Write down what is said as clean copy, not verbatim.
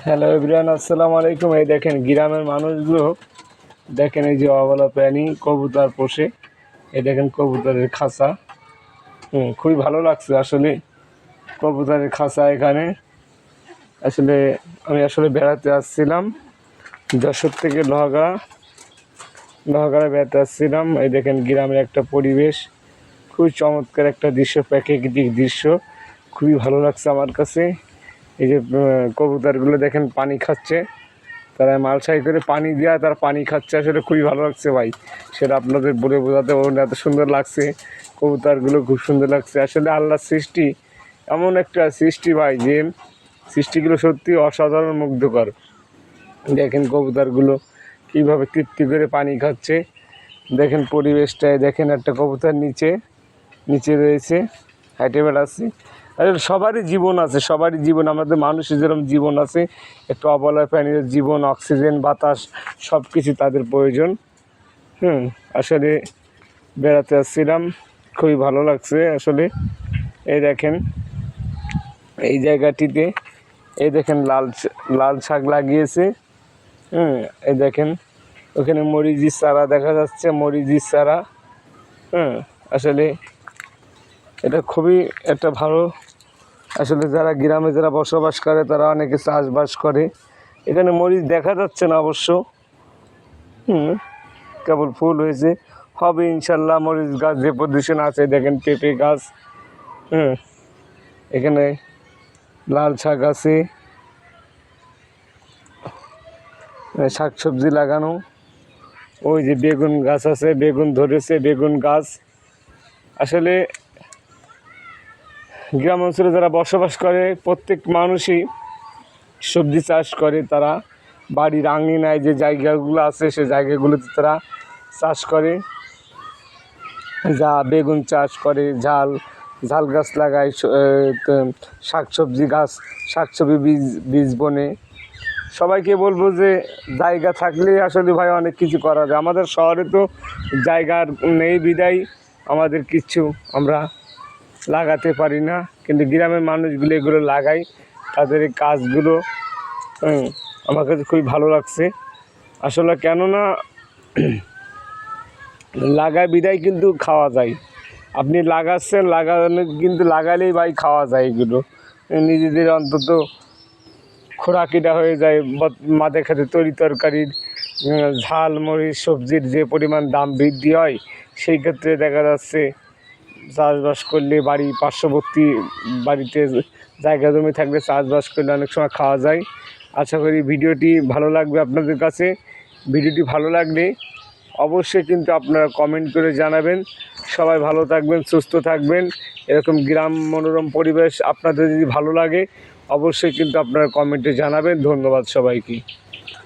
Hello everyone, আসসালামু আলাইকুম। এই দেখেন গ্রামের মানুষগুলো, দেখেন এই যে অবলা প্রাণী কবুতর পোষে। এই দেখেন কবুতরের খাঁচা। খুবই ভালো লাগছে আসলে কবুতরের খাঁচা এখানে। আসলে আমি বেড়াতে আসছিলাম যশোর থেকে লোহাগাড়া বেড়াতে আসছিলাম। এই দেখেন গ্রামের একটা পরিবেশ, খুবই চমৎকার একটা দৃশ্য, প্রাকৃতিক দৃশ্য, খুবই ভালো লাগছে আমার কাছে। এই যে কবুতরগুলো দেখেন পানি খাচ্ছে, তারা মালসাই করে পানি দেওয়া, তার পানি খাচ্ছে। আসলে খুবই ভালো লাগছে ভাই, সেটা আপনাদের বলে বোঝাতে পারবো না, এত সুন্দর লাগছে। কবুতরগুলো খুব সুন্দর লাগছে। আসলে আল্লাহর সৃষ্টি এমন একটা সৃষ্টি ভাই, যে সৃষ্টিগুলো সত্যি অসাধারণ, মুগ্ধকর। দেখেন কবুতরগুলো কীভাবে তৃপ্তি করে পানি খাচ্ছে। দেখেন পরিবেশটায়, দেখেন একটা কবুতর নিচে রয়েছে, হাইটে বেড়াচ্ছে। আসলে সবারই জীবন আছে, সবারই জীবন, আমাদের মানুষের যেরকম জীবন আছে, একটু অবলা প্রাণীর জীবন, অক্সিজেন, বাতাস, সব কিছু তাদের প্রয়োজন। আসলে বেড়াতে আসছিলাম, খুবই ভালো লাগছে আসলে। এই দেখেন এই জায়গাটিতে, এই দেখেন লাল শাক লাগিয়েছে। এই দেখেন ওখানে মরিচের চারা দেখা যাচ্ছে, মরিচের চারা। আসলে এটা খুবই একটা ভালো। আসলে যারা গ্রামে যারা বসবাস করে, তারা অনেকে চাষবাস করে। এখানে মরিচ দেখা যাচ্ছে না অবশ্য, কেবল ফুল হয়েছে, হবে ইনশাল্লাহ। মরিচ গাছ যে পজিশন আছে, দেখেন পেঁপে গাছ, এখানে লাল শাক আছে, শাক সবজি লাগানো। ওই যে বেগুন গাছ আছে, বেগুন ধরেছে, বেগুন গাছ। আসলে গ্রাম অঞ্চলে যারা বসবাস করে, প্রত্যেক মানুষই সবজি চাষ করে। তারা বাড়ির আঙিনায় যে জায়গাগুলো আছে, সে জায়গাগুলোতে তারা চাষ করে। বেগুন চাষ করে, ঝাল গাছ লাগায়, শাকসবজি গাছ, শাকসবজি বীজ বনে। সবাইকে বলবো যে জায়গা থাকলেই আসলে ভাই অনেক কিছু করা যায়। আমাদের শহরে তো জায়গার নেই, বিদায় আমাদের কিচ্ছু আমরা লাগাতে পারি না। কিন্তু গ্রামের মানুষগুলো এগুলো লাগায়, তাদের এই কাজগুলো আমার কাছে খুবই ভালো লাগছে আসলে। কেননা লাগায় বিদায় কিন্তু খাওয়া যায়। আপনি লাগাচ্ছেন, লাগানো কিন্তু লাগালেই ভাই খাওয়া যায়। এগুলো নিজেদের অন্তত খোরাকিটা হয়ে যায়। মাঝে খাতে তরি তরকারির, ঝাল মরিচ, সবজির যে পরিমাণ দাম বৃদ্ধি হয়, সেই ক্ষেত্রে দেখা যাচ্ছে চাষবাস করলে, বাড়ি পার্শ্ববর্তী বাড়িতে জায়গা জমি থাকলে চাষবাস করলে অনেক সময় খাওয়া যায়। আশা করি ভিডিওটি ভালো লাগবে আপনাদের কাছে। ভিডিওটি ভালো লাগলে অবশ্যই কিন্তু আপনারা কমেন্ট করে জানাবেন। সবাই ভালো থাকবেন, সুস্থ থাকবেন। এরকম গ্রাম মনোরম পরিবেশ আপনাদের যদি ভালো লাগে, অবশ্যই কিন্তু আপনারা কমেন্টে জানাবেন। ধন্যবাদ সবাইকে।